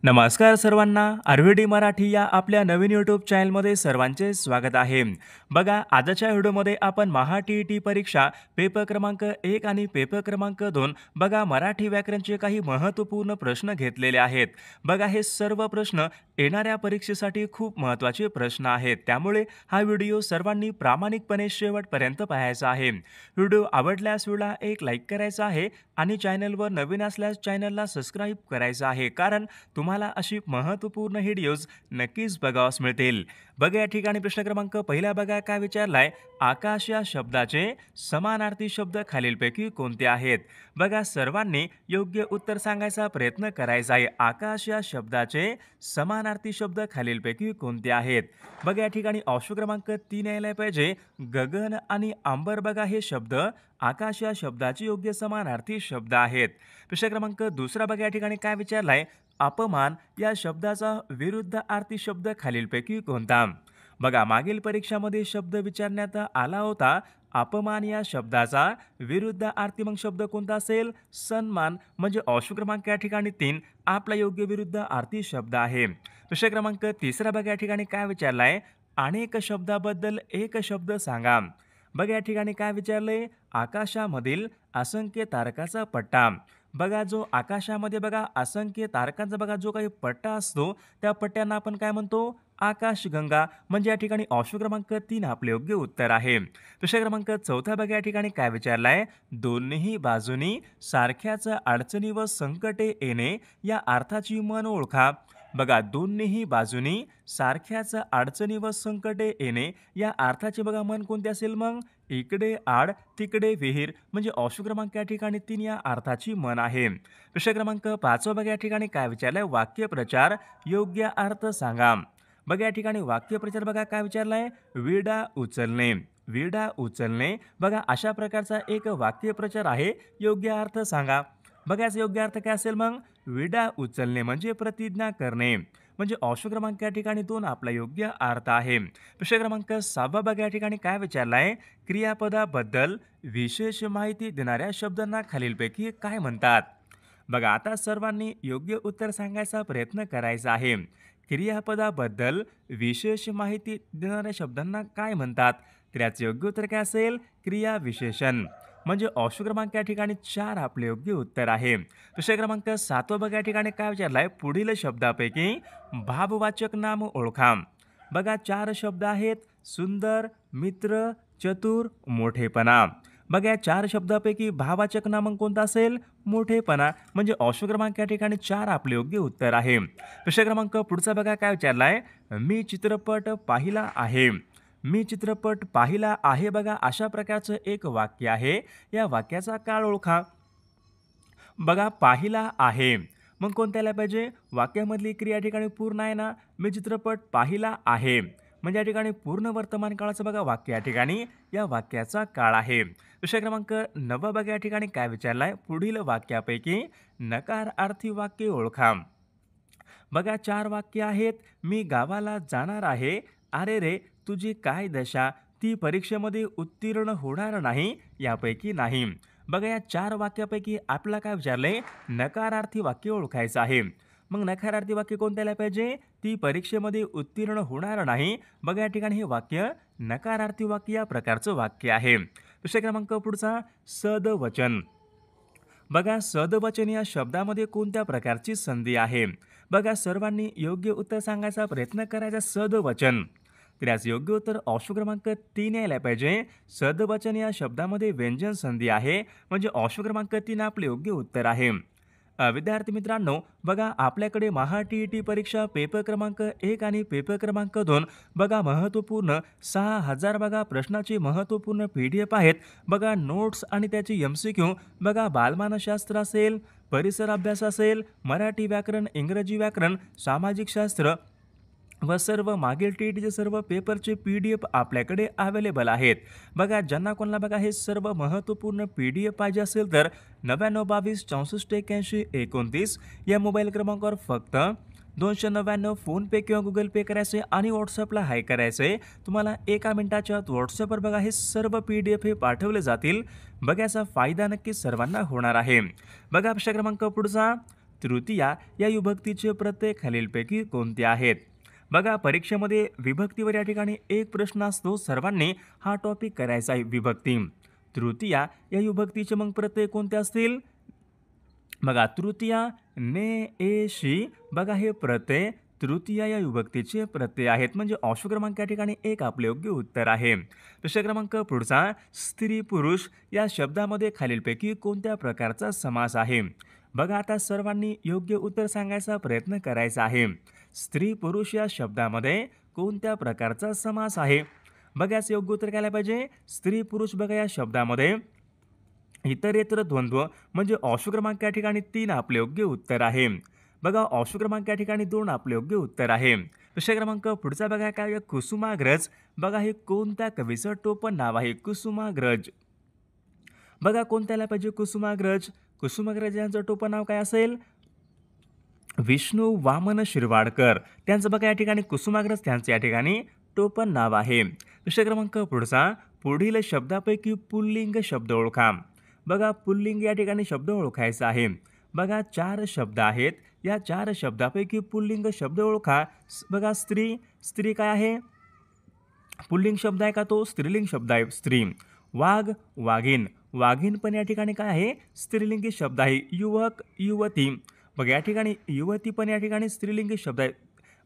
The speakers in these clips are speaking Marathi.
नमस्कार सर्वांना. आरव्हीडी मराठी या आपल्या नवीन यूट्यूब चॅनलमध्ये सर्वांचे स्वागत आहे. बघा, आजच्या व्हिडिओमध्ये आपण महा-टी-ई-टी परीक्षा पेपर क्रमांक 1 आणि पेपर क्रमांक 2 बघा मराठी व्याकरणचे काही महत्त्वपूर्ण प्रश्न घेतलेले आहेत. बघा, हे सर्व प्रश्न येणाऱ्या परीक्षेसाठी खूप महत्त्वाचे प्रश्न आहेत. त्यामुळे हा व्हिडिओ सर्वांनी प्रामाणिकपणे शेवटपर्यंत पाहायचा आहे. व्हिडिओ आवडल्यास व्हिडिओला एक लाईक करायचा आहे आणि चॅनलवर नवीन असल्यास चॅनलला सबस्क्राईब करायचं आहे, कारण तुम्हाला अशी महत्त्वपूर्ण व्हिडिओज नक्कीच बघावास मिळतील. बघा, या ठिकाणी प्रश्न क्रमांक पहिला बघा काय विचारलाय. आकाश या शब्दाचे समानार्थी शब्द खालीलपैकी कोणते आहेत? बघा, सर्वांनी योग्य उत्तर सांगायचा प्रयत्न करायचा आहे. आकाश या शब्दाचे समानार्थी शब्द खालीलपैकी कोणते आहेत? बघा, या ठिकाणी ऑप्शन क्रमांक 3 यायला पाहिजे. गगन आणि अंबर बघा हे शब्द आकाश या शब्दाचे योग्य समानार्थी शब्द आहेत. प्रश्न क्रमांक दुसरा बघा, या ठिकाणी काय विचारलाय. अपमान या शब्दाचा विरुद्धार्थी शब्द खालीलपैकी कोणता? बघा, मागील परीक्षामध्ये शब्द विचारण्यात आला होता. अपमान या शब्दाचा विरुद्धार्थी मग शब्द कोणता असेल? सन्मान. म्हणजे ऑप्शन क्रमांक या ठिकाणी 3 आपला योग्य विरुद्धार्थी शब्द आहे. प्रश्न क्रमांक तिसरा बघा, या ठिकाणी काय विचारलाय. अनेक शब्दाबद्दल एक शब्द सांगा. बघा, या ठिकाणी काय विचारलंय. आकाशामधील असंख्य तारकाचा पट्टा. बघा, जो आकाशामध्ये बघा असंख्य तारकांचा बघा जो काही पट्टा असतो त्या पट्ट्यांना आपण काय म्हणतो? आकाशगंगा. म्हणजे या ठिकाणी ऑप्शन क्रमांक 3 आपले योग्य उत्तर आहे. प्रश्न क्रमांक चौथा बघा, या ठिकाणी काय विचारलाय. दोन्ही बाजूनी सारख्याच अडचणी व संकटे येणे या अर्थाची म्हण ओळखा. बघा, दोन्ही बाजूनी सारख्याच अडचणी व संकटे येणे या अर्थाची बघा म्हण कोणती असेल मग? इकडे आड तिकडे विहीर. म्हणजे ऑप्शन क्रमांक या ठिकाणी 3 या अर्थाची म्हण आहे. प्रश्न क्रमांक 5 बघा, या ठिकाणी काय विचारलंय. वाक्यप्रचार योग्य अर्थ सांगा. बघा, या ठिकाणी वाक्यप्रचार बघा काय विचारलाय. विडा उचलणे. विडा उचलणे बघा अशा प्रकारचा एक वाक्यप्रचार आहे. योग्य अर्थ सांगा. बघा, याचा योग्य अर्थ काय असेल मग? विडा उचलणे म्हणजे प्रतिज्ञा करणे. म्हणजे ऑप्शन क्रमांक या ठिकाणी 2 आपला योग्य अर्थ आहे. प्रश्न क्रमांक 6 बघा, या ठिकाणी काय विचारलाय. क्रियापदाबद्दल विशेष माहिती देणाऱ्या शब्दांना खालीलपैकी काय म्हणतात? बघा, आता सर्वांनी योग्य उत्तर सांगायचा प्रयत्न करायचा आहे. क्रियापदाबद्दल विशेष माहिती देणाऱ्या शब्दांना काय म्हणतात? तर याचे योग्य उत्तर काय असेल? क्रियाविशेषण. म्हणजे ऑप्शन क्रमांक या ठिकाणी 4 आपले योग्य उत्तर आहे. प्रश्न क्रमांक 7 बघा, या ठिकाणी काय विचारलाय. पुढील शब्दापैकी भाववाचक नाम ओळखा. बघा, 4 शब्द आहेत. सुंदर, मित्र, चतुर, मोठेपणा. बघा, या 4 शब्दापैकी भाववाचक नाम कोणता असेल? मोठेपणा. म्हणजे ऑप्शन क्रमांक या ठिकाणी 4 आपले योग्य उत्तर आहे. प्रश्न क्रमांक पुढचा बघा काय विचारलाय. मी चित्रपट पाहिला आहे. मी चित्रपट पाहिला आहे बघा अशा प्रकारचं एक वाक्य आहे. या वाक्याचा काळ ओळखा. बघा, पाहिला आहे मग कोणत्या यायला पाहिजे? वाक्यामधली क्रिया या ठिकाणी पूर्ण आहे ना. मी चित्रपट पाहिला आहे म्हणजे या ठिकाणी पूर्ण वर्तमान काळाचं बघा वाक्य या ठिकाणी या वाक्याचा काळ आहे. विषय क्रमांक 9 बघा, या ठिकाणी काय विचारलाय. पुढील वाक्यापैकी नकारार्थी वाक्य ओळखा. बघा, 4 वाक्य आहेत. मी गावाला जाणार आहे. अरे रे तुझी काय दशा. ती परीक्षेमध्ये उत्तीर्ण होणार नाही. यापैकी नाही. बघा, या 4 वाक्यापैकी आपल्याला काय विचारलंय. नकारार्थी वाक्य ओळखायचं आहे. मग नकारार्थी वाक्य कोणत्या यायला पाहिजे. ती परीक्षेमध्ये उत्तीर्ण होणार नाही. बघा, या ठिकाणी हे वाक्य नकारार्थी वाक्य या प्रकारचं वाक्य आहे. विषय क्रमांक पुढचा सदवचन. बघा, सदवचन या शब्दामध्ये कोणत्या प्रकारची संधी आहे? बघा, सर्वांनी योग्य उत्तर सांगायचा प्रयत्न करायचा. सदवचन. तर याचं योग्य उत्तर ऑप्शन क्रमांक 3 यायला पाहिजे. सदवचन या शब्दामध्ये व्यंजन संधी आहे. म्हणजे ऑप्शन क्रमांक 3 आपले योग्य उत्तर आहे. विद्यार्थी मित्रांनो, बघा आपल्याकडे महा-टी-ई-टी परीक्षा पेपर क्रमांक 1 आणि पेपर क्रमांक 2 बघा महत्त्वपूर्ण 6000 बघा प्रश्नाचे महत्त्वपूर्ण PDF आहेत. बघा, नोट्स आणि त्याची MCQ बघा बालमानसशास्त्र असेल, परिसर अभ्यास असेल, मराठी व्याकरण, इंग्रजी व्याकरण, सामाजिक शास्त्र व सर्व मागील टी-ईटीचे सर्व पेपरचे PDF आपल्याकडे अवेलेबल आहेत. बघा, ज्यांना कोणाला बघा हे सर्व महत्त्वपूर्ण PDF पाहिजे असेल तर 9922 64 81 29 या मोबाईल क्रमांकावर फक्त 299 फोनपे किंवा गुगल पे करायचे आणि व्हॉट्सअपला हाय करायचे. तुम्हाला 1 मिनिटाच्या आत व्हॉट्सअपवर बघा हे सर्व PDF हे पाठवले जातील. बघा, याचा फायदा नक्कीच सर्वांना होणार आहे. बघा, प्रश्न क्रमांक पुढचा तृतीया या विभक्तीचे प्रत्यय खालीलपैकी कोणते आहेत? बघा, परीक्षेमध्ये विभक्तीवर या ठिकाणी एक प्रश्न असतो, सर्वांनी हा टॉपिक करायचा आहे. विभक्ती तृतीया या विभक्तीचे मग प्रत्यय कोणते असतील? बघा, तृतीया, ने, ए, शी. बघा, हे प्रत्यय तृतीया या विभक्तीचे प्रत्यय आहेत, म्हणजे ऑप्शन क्रमांक या ठिकाणी एक आपले योग्य उत्तर आहे. प्रश्न क्रमांक पुढचा, स्त्री पुरुष या शब्दामध्ये खालीलपैकी कोणत्या प्रकारचा समास आहे? बघा, आता सर्वांनी योग्य उत्तर सांगायचा प्रयत्न करायचा आहे. स्त्री पुरुष या शब्दामध्ये कोणत्या प्रकारचा समास आहे? बघा, याचं योग्य उत्तर काय पाहिजे? स्त्री पुरुष. बघा, या शब्दामध्ये इतरेतर द्वंद्व म्हणजे ऑप्शन क्रमांक या ठिकाणी 3 आपले योग्य उत्तर आहे. बघा, ऑप्शन क्रमांक या ठिकाणी 2 आपले योग्य उत्तर आहे. प्रश्न क्रमांक पुढचा बघा काय आहे? कुसुमाग्रज. बघा, हे कोणत्या कवीचं टोपण नाव आहे? कुसुमाग्रज. बघा, कोणत्याला पाहिजे? कुसुमाग्रज. कुसुमाग्रज यांचं टोपण नाव काय असेल? विष्णू वामन शिरवाडकर. त्यांचं बघा या ठिकाणी कुसुमाग्रज त्यांचं या ठिकाणी टोपण नाव आहे. प्रश्न क्रमांक पुढचा, पुढील शब्दापैकी पुल्लिंग शब्द ओळखा. बघा, पुल्लिंग या ठिकाणी शब्द ओळखायचा आहे. बघा, 4 शब्द आहेत, या 4 शब्दापैकी पुल्लिंग शब्द ओळखा. बघा, स्त्री. स्त्री काय आहे? पुल्लिंग शब्द आहे का? तो स्त्रीलिंग शब्द आहे, स्त्री. वाघ, वाघीण. वाघीण पण या ठिकाणी काय आहे? स्त्रीलिंगी शब्द आहे. युवक, युवती. बघा, या ठिकाणी युवती पण या ठिकाणी स्त्रीलिंगी शब्द आहे.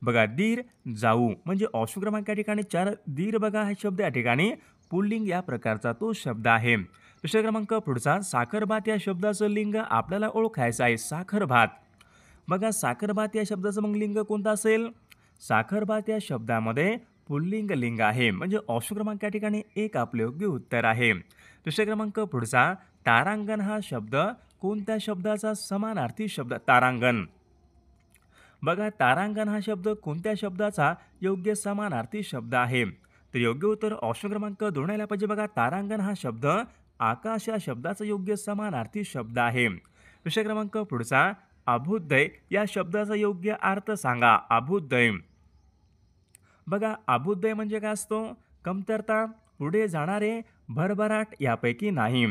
बघा, दीर, जाऊ. म्हणजे ऑप्शन क्रमांक या ठिकाणी 4 दीर. बघा, हा शब्द या ठिकाणी पुल्लिंग या प्रकारचा तो शब्द आहे. प्रश्न क्रमांक पुढचा, साखरभात या शब्दाचं लिंग आपल्याला ओळखायचं आहे. साखरभात. बघा, साखरभात या शब्दाचं मग लिंग कोणतं असेल? साखरभात या शब्दामध्ये पुल्लिंग लिंग आहे, म्हणजे ऑप्शन क्रमांक या ठिकाणी 1 आपले योग्य उत्तर आहे. प्रश्न क्रमांक पुढचा, तारांगण हा शब्द कोणत्या शब्दाचा समानार्थी शब्द? तारांगण. बघा, तारांगण हा शब्द कोणत्या शब्दाचा योग्य समानार्थी शब्द आहे? तर योग्य उत्तर ऑप्शन क्रमांक 2 यायला पाहिजे. बघा, तारांगण हा शब्द आकाश या शब्दाचा योग्य समानार्थी शब्द आहे. प्रश्न क्रमांक पुढचा, अभ्युदय या शब्दाचा योग्य अर्थ सांगा. अभ्युदय. बघा, अभ्युदय म्हणजे काय असतो? कमतरता, पुढे जाणारे, भरभराट यापैकी नाही.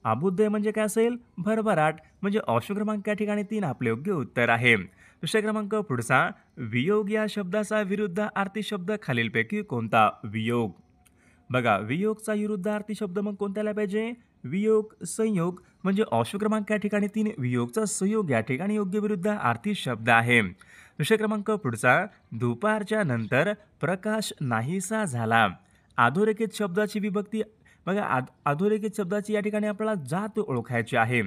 अभ्युदय म्हणजे काय असेल? भरभराट. म्हणजे ऑप्शन क्रमांक या ठिकाणी 3 आपले योग्य उत्तर आहे. प्रश्न क्रमांक पुढचा, वियोग या शब्दाचा विरुद्धार्थी शब्द खालीलपैकी कोणता? वियोग. बघा, वियोगचा विरुद्धार्थी शब्द मग कोणत्याला पाहिजे? वियोग, संयोग. म्हणजे ऑप्शन क्रमांक या ठिकाणी 3 वियोगचा संयोग या ठिकाणी योग्य विरुद्धार्थी शब्द आहे. प्रश्न क्रमांक पुढचा, दुपारच्या नंतर प्रकाश नाहीसा झाला. अधोरेखित शब्दाची विभक्ती. बघा, अधोरेखित शब्दाची या ठिकाणी आपल्याला जात ओळखायची आहे.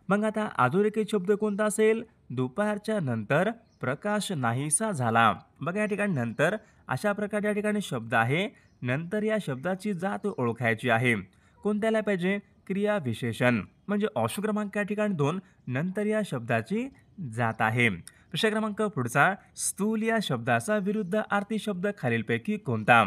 मग आता अधोरेखित शब्द कोणता असेल? दुपारच्या नंतर प्रकाश नाहीसा झाला. बघा, या ठिकाणी नंतर अशा प्रकारे या ठिकाणी शब्द आहे. नंतर या शब्दाची जात ओळखायची आहे. कोणत्याला पाहिजे? क्रिया विशेषण. म्हणजे ऑप्शन क्रमांक या ठिकाणी 2 नंतर या शब्दाची जात आहे. प्रश्न क्रमांक पुढचा, स्थूल या शब्दाचा विरुद्धार्थी शब्द खालीलपैकी कोणता?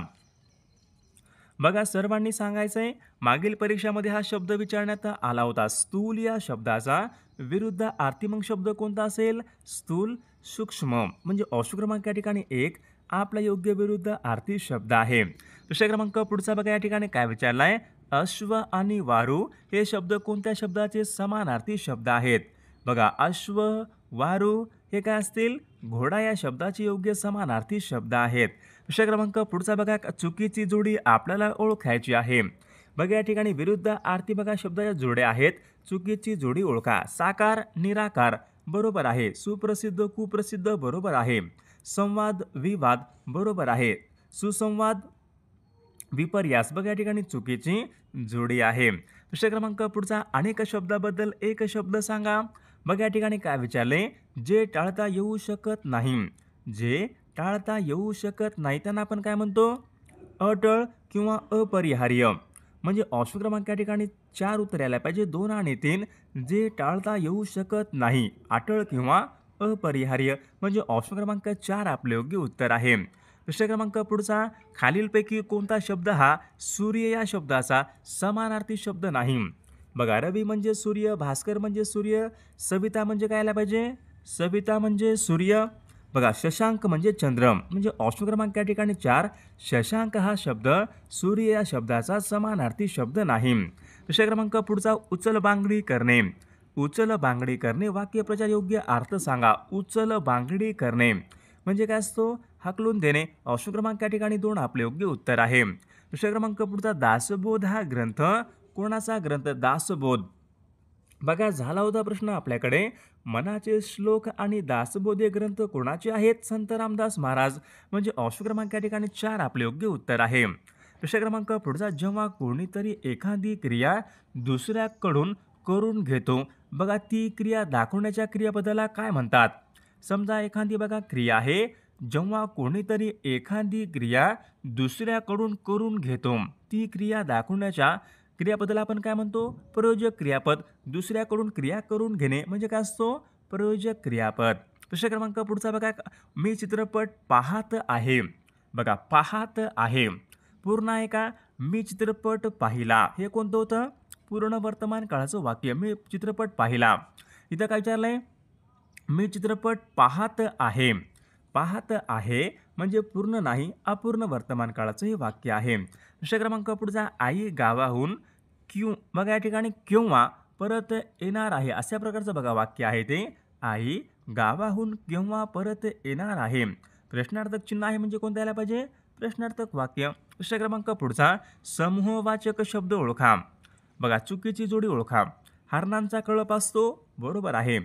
बघा, सर्वांनी सांगायचंय. मागील परीक्षामध्ये हा शब्द विचारण्यात आला होता. स्थूल या शब्दाचा विरुद्धार्थी मग शब्द कोणता असेल? स्थूल, सूक्ष्म. म्हणजे ऑप्शन क्रमांक या ठिकाणी 1 आपला योग्य विरुद्धार्थी शब्द आहे. प्रश्न क्रमांक पुढचा बघा, या ठिकाणी काय विचारलाय? अश्व आणि वारू हे शब्द कोणत्या शब्दाचे समानार्थी शब्द आहेत? बघा, अश्व, वारू हे काय असतील? घोडा या शब्दाचे योग्य समानार्थी शब्द आहेत. प्रश्न क्रमांक पुढचा बघा, चुकीची जोडी आपल्याला ओळखायची आहे. बघा, या ठिकाणी विरुद्धार्थी बघा शब्दाच्या जोड्या आहेत. चुकीची जोडी ओळखा. साकार, निराकार बरोबर आहे. सुप्रसिद्ध, कुप्रसिद्ध बरोबर आहे. संवाद, विवाद बरोबर आहे. सुसंवाद, विपर्यास बघा या ठिकाणी चुकीची जोडी आहे. प्रश्न क्रमांक पुढचा, अनेक शब्दाबद्दल एक शब्द सांगा. बघा, या ठिकाणी काय विचारले? जे टाळता येऊ शकत नाही. जे टाळता येऊ शकत नाही त्यांना आपण काय म्हणतो? अटळ किंवा अपरिहार्य. म्हणजे ऑप्शन क्रमांक या ठिकाणी 4 उत्तर यायला पाहिजे, 2 आणि 3. जे टाळता येऊ शकत नाही, अटळ किंवा अपरिहार्य. म्हणजे ऑप्शन क्रमांक 4 आपले योग्य उत्तर आहे. प्रश्न क्रमांक पुढचा, खालीलपैकी कोणता शब्द हा सूर्य या शब्दाचा समानार्थी शब्द नाही? बघा, रवी म्हणजे सूर्य, भास्कर म्हणजे सूर्य, सविता म्हणजे काय यायला पाहिजे? सविता म्हणजे सूर्य. बघा, शशांक म्हणजे चंद्र. म्हणजे ऑप्शन क्रमांक या ठिकाणी 4 शशांक हा शब्द सूर्य या शब्दाचा समानार्थी शब्द नाही. प्रश्न क्रमांक पुढचा, उचल बांगडी करणे. उचल बांगडी करणे वाक्यप्रचार योग्य अर्थ सांगा. उचल बांगडी करणे म्हणजे काय असतो? हाकलून देणे. ऑप्शन क्रमांक या ठिकाणी 2 आपले योग्य उत्तर आहे. विषय क्रमांक पुढचा दासबोध हा ग्रंथ कोणाचा ग्रंथ? दासबोध बघा झाला होता प्रश्न आपल्याकडे. मनाचे श्लोक आणि दासबोध हे ग्रंथ कोणाचे आहेत? संत रामदास महाराज. म्हणजे ऑप्शन क्रमांक या ठिकाणी 4 आपले योग्य उत्तर आहे. विषय क्रमांक पुढचा जेव्हा कोणीतरी एखादी क्रिया दुसऱ्याकडून करून घेतो बघा ती क्रिया दाखवण्याच्या क्रियापदाला काय म्हणतात? समजा एखादी बघा क्रिया आहे. जेव्हा कोणीतरी एखादी क्रिया दुसऱ्याकडून करून घेतो ती क्रिया दाखवण्याच्या क्रियापदाला आपण काय म्हणतो? प्रयोजक क्रियापद. दुसऱ्याकडून क्रिया करून घेणे म्हणजे काय असतो? प्रयोजक क्रियापद. विषय क्रमांक पुढचा बघा मी चित्रपट पाहत आहे. बघा पाहत आहे पूर्ण आहे का? मी चित्रपट पाहिला हे कोणतं होतं? पूर्ण वर्तमान काळाचं वाक्य. मी चित्रपट पाहिला. इथं काय विचारलंय? मी चित्रपट पाहत आहे. पाहत आहे म्हणजे पूर्ण नाही अपूर्ण वर्तमान काळाचं हे वाक्य आहे. विषय क्रमांक पुढचा आई गावाहून बघा या ठिकाणी केव्हा परत येणार आहे अशा प्रकारचं बघा वाक्य आहे ते. आई गावाहून केव्हा परत येणार आहे. प्रश्नार्थक चिन्ह आहे म्हणजे कोणतं यायला पाहिजे? प्रश्नार्थक वाक्य. विषय क्रमांक पुढचा समूहवाचक शब्द ओळखा. बघा चुकीची जोडी ओळखा. हरणांचा कळप असतो बरोबर आहे.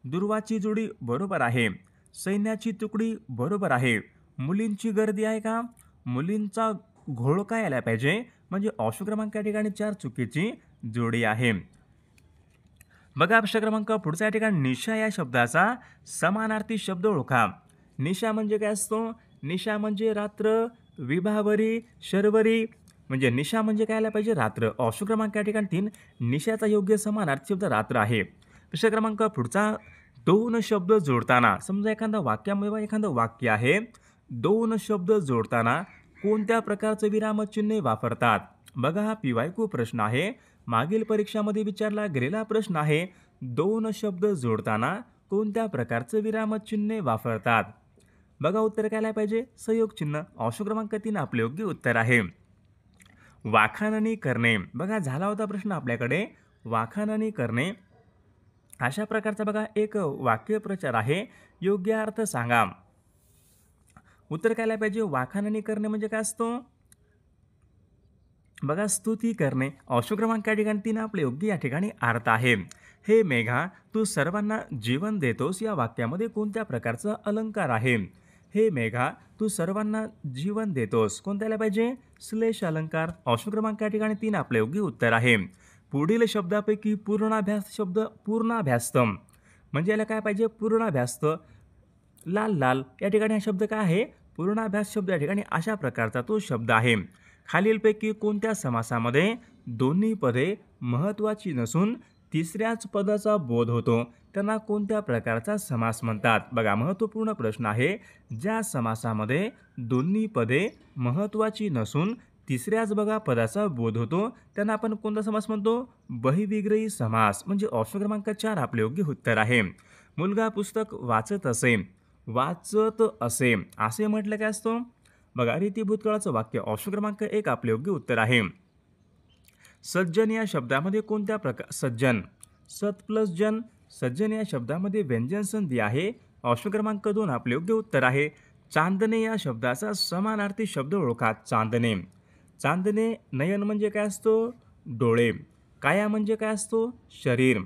दुर्वाची जोडी बरोबर आहे. सैन्याची तुकडी बरोबर आहे. मुलींची गर्दी आहे का? मुलींचा घोळका यायला पाहिजे म्हणजे ऑप्शन क्रमांक या ठिकाणी 4 चुकीची जोडी आहे. बघा विषय क्रमांक पुढचा या ठिकाणी निशा या शब्दाचा समानार्थी शब्द ओळखा. निशा म्हणजे काय असतो? निशा म्हणजे रात्र. विभावरी शर्वरी म्हणजे निशा म्हणजे काय यायला पाहिजे? रात्र. ऑप्शन क्रमांक या ठिकाणी 3 निशाचा योग्य समानार्थी शब्द रात्र आहे. विषय क्रमांक पुढचा 2 शब्द जोडताना समजा एखादा वाक्यामध्ये एखादं वाक्य आहे. 2 शब्द जोडताना कोणत्या प्रकारचे विरामचिन्हे वापरतात? बघा हा PYQ प्रश्न आहे. मागील परीक्षामध्ये विचारला गेलेला प्रश्न आहे. 2 शब्द जोडताना कोणत्या प्रकारचे विरामचिन्हे वापरतात? बघा उत्तर काय पाहिजे? संयोग चिन्ह. ऑप्शन क्रमांक 3 आपले योग्य उत्तर आहे. वाखाणणी करणे बघा झाला होता प्रश्न आपल्याकडे. वाखाणणी करणे अशा प्रकारचा बघा एक वाक्यप्रचार आहे. योग्य अर्थ सांगा. उत्तर काय पाहिजे? वाखाणणी करणे म्हणजे काय असतो? बघा स्तुती करणे. ऑप्शन क्रमांक या ठिकाणी 3 आपले योग्य या ठिकाणी अर्थ आहे. हे मेघा तू सर्वांना जीवन देतोस या वाक्यामध्ये कोणत्या प्रकारचा अलंकार आहे? हे मेघा तू सर्वांना जीवन देतोस कोणत्या यायला पाहिजे? श्लेष अलंकार. ऑप्शन क्रमांक या ठिकाणी 3 आपले योग्य उत्तर आहे. पुढील शब्दापैकी पूर्णाभ्यास शब्द पूर्णाभ्यास्तम म्हणजे याला काय पाहिजे? पूर्णाभ्यास्त. लाल लाल या ठिकाणी हा शब्द काय आहे? पूर्णाभ्यास शब्द या ठिकाणी अशा प्रकारचा तो शब्द आहे. खालीलपैकी कोणत्या समासामध्ये दोन्ही पदे महत्त्वाची नसून तिसऱ्याच पदाचा बोध होतो त्यांना कोणत्या प्रकारचा समास म्हणतात? बघा महत्त्वपूर्ण प्रश्न आहे. ज्या समासामध्ये दोन्ही पदे महत्त्वाची नसून तिसऱ्याच बघा पदाचा बोध होतो त्यांना आपण कोणता समास म्हणतो? बहिविग्रही समास. म्हणजे ऑप्शन क्रमांक 4 आपले योग्य उत्तर आहे. मुलगा पुस्तक वाचत असे. वाचत असे असे म्हटलं काय असतो? बघा रीती भूतकाळाचं वाक्य. ऑप्शन क्रमांक 1 आपले योग्य उत्तर आहे. सज्जन या शब्दामध्ये कोणत्या प्रकार? सज्जन सत प्लस जन. सज्जन या शब्दामध्ये व्यंजन संधी आहे. ऑप्शन क्रमांक 2 आपले योग्य उत्तर आहे. चांदणे या शब्दाचा समानार्थी शब्द ओळखा. चांदणे. चांदणे नयन म्हणजे काय असतो? डोळे. काया म्हणजे काय असतो? शरीर.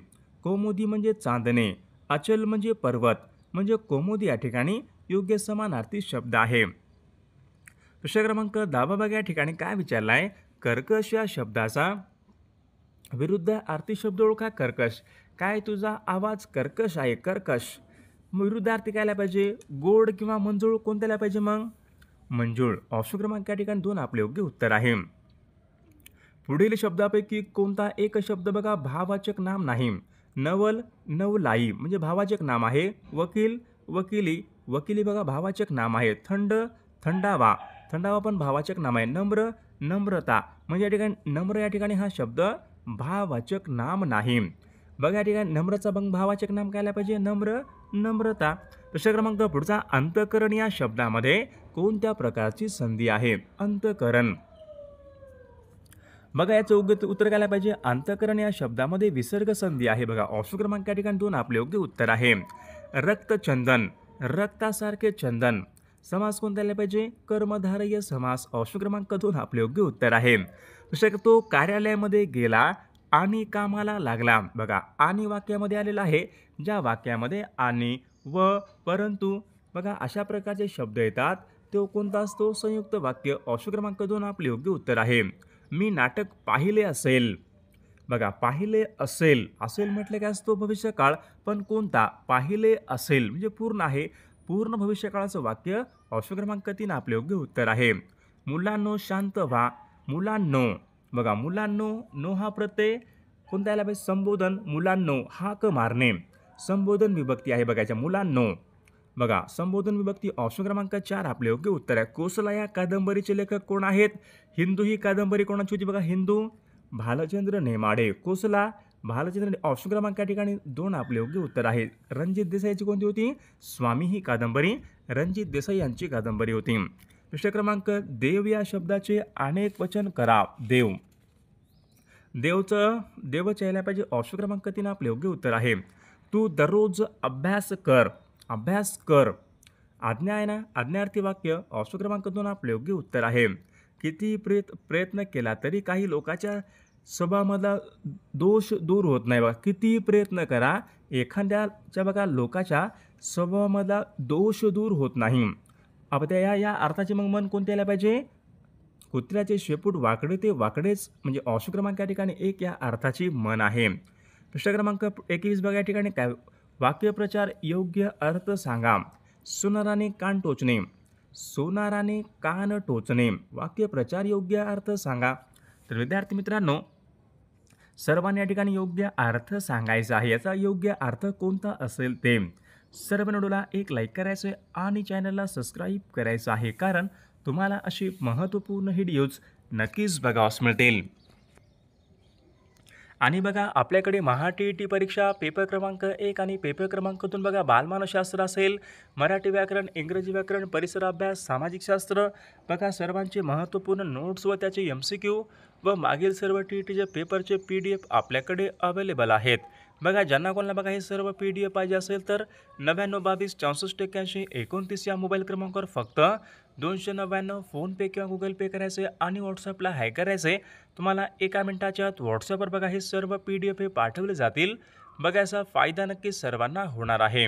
कौमुदी म्हणजे चांदणे. अचल म्हणजे पर्वत म्हणजे कौमुदी या ठिकाणी योग्य समानार्थी शब्द आहे. विषय क्रमांक 10 बघा या ठिकाणी काय विचारला आहे? कर्कश या शब्दाचा विरुद्ध अर्थी शब्द ओळखा. कर्कश. काय तुझा आवाज कर्कश आहे. कर्कश. विरुद्धार्थी काय पाहिजे? गोड किंवा मंजूळ कोणत्याला पाहिजे मग? मंजूळ. ऑप्शन क्रमांक या ठिकाणी 2 आपले योग्य उत्तर आहे. पुढील शब्दापैकी कोणता एक शब्द बघा भाववाचक नाम नाही? नवल नवलाई म्हणजे भाववाचक नाम आहे. वकील वकिली. वकिली बघा भाववाचक नाम आहे. थंड थंडावा. थंडावा पण भाववाचक नाम आहे. नम्र नम्रता म्हणजे या ठिकाणी नम्र या ठिकाणी हा शब्द भाववाचक नाम नाही. बघा या ठिकाणी नम्रचा भाववाचक नाम काय पाहिजे? नम्र नम्रता. प्रश्न क्रमांक पुढचा अंतःकरण या शब्दामध्ये कोणत्या प्रकारची संधी आहे? अंतःकरण. बघा याचं योग्य उत्तर काय पाहिजे, अंतःकरण या शब्दामध्ये विसर्ग संधी आहे बघा. ऑप्शन क्रमांक या ठिकाणी 2 आपले योग्य उत्तर आहे. रक्तचंदन, रक्तासारखे चंदन. समास कोणता आला पाहिजे, कर्मधारय समास. ऑप्शन क्रमांक 2 आपले योग्य उत्तर आहे. तो कार्यालयामध्ये गेला आणि कामाला लागला. बघा आणि वाक्यामध्ये आलेला आहे. ज्या वाक्यामध्ये आणि व परंतु बघा अशा प्रकारचे शब्द येतात तो कोणता असतो, संयुक्त वाक्य. ऑप्शन क्रमांक 2 आपले योग्य उत्तर आहे. मी नाटक पाहिले असेल. बघा पाहिले असेल, असेल म्हटलं काय असतो, भविष्यकाळ. पण कोणता, पाहिले असेल म्हणजे पूर्ण आहे. पूर्ण भविष्यकाळाचं वाक्य. ऑप्शन क्रमांक 3 आपले योग्य उत्तर आहे. मुलांनो शांत व्हा. मुलांनो, बघा मुलांनो, नो हा प्रत्यय कोणता यायला पाहिजे, संबोधन. मुलांनो हाक मारणे, संबोधन विभक्ती आहे बघायच्या. मुलांनो, बघा संबोधन विभक्ती. ऑप्शन क्रमांक 4 आपले योग्य उत्तर आहे. कोसला या कादंबरीचे लेखक कोण आहेत, हिंदू ही कादंबरी कोणाची होती बघा, हिंदू भालचंद्र नेमाडे. कोसला भालचंद्र. ऑप्शन क्रमांक या ठिकाणी 2 आपले योग्य उत्तर आहे. रणजित देसाईची कोणती होती, स्वामी ही कादंबरी रणजित देसाई यांची कादंबरी होती. प्रश्न क्रमांक, देव या शब्दाचे अनेक वचन करा. देव, देवच यायला पाहिजे. ऑप्शन क्रमांक 3 आपले योग्य उत्तर आहे. तू दररोज अभ्यास कर. अभ्यास कर. आज्ञा आहे ना, आज्ञार्थी वाक्य. ऑप्शन क्रमांक 2 आपले योग्य उत्तर आहे. किती प्रयत्न केला तरी काही लोकांच्या स्वभावामधला दोष दूर होत नाही बघा. किती प्रयत्न करा, एखाद्याच्या बघा लोकाच्या स्वभावामधला दोष दूर होत नाही. अब या अर्थाचे मग मन कोणते यायला पाहिजे, कुत्र्याचे शेपूट वाकडे ते वाकडेच, म्हणजे ऑप्शन क्रमांक या ठिकाणी 1 या अर्थाची मन आहे. प्रश्न क्रमांक 21 बघा या ठिकाणी काय, वाक्यप्रचार योग्य अर्थ सांगा. सोनाराने कान टोचणे. सोनाराने कान टोचणे. वाक्यप्रचार योग्य अर्थ सांगा. तर विद्यार्थी मित्रांनो, सर्वांनी या ठिकाणी योग्य अर्थ सांगायचा आहे. याचा योग्य अर्थ कोणता असेल ते. सर्व व्हिडिओला एक लाईक करायचं आहे आणि चॅनलला सबस्क्राईब करायचं आहे, कारण तुम्हाला अशी महत्त्वपूर्ण व्हिडिओज नक्कीच बघावयास मिळतील. आणि बघा आपल्याकडे महा-टी-ई-टी परीक्षा पेपर क्रमांक 1 आणि पेपर क्रमांक 2 बघा बालमानसशास्त्र असेल, मराठी व्याकरण, इंग्रजी व्याकरण, परिसर अभ्यास, सामाजिक शास्त्र बघा सर्वांचे महत्त्वपूर्ण नोट्स व त्याचे MCQ व मागील सर्व टी-ई-टीचे पेपरचे PDF आपल्याकडे अवेलेबल आहेत. बघा ज्यांना कोणाला बघा हे सर्व PDF पाहिजे असेल तर 9922 64 81 29 या मोबाईल क्रमांकावर फक्त 299 फोनपे किंवा गुगल पे करायचे आणि व्हॉट्सअपला हाय करायचे. तुम्हाला एका मिनिटाच्या आत व्हॉट्सअपवर बघा हे सर्व PDF हे पाठवले जातील. बघा याचा फायदा नक्कीच सर्वांना होणार आहे.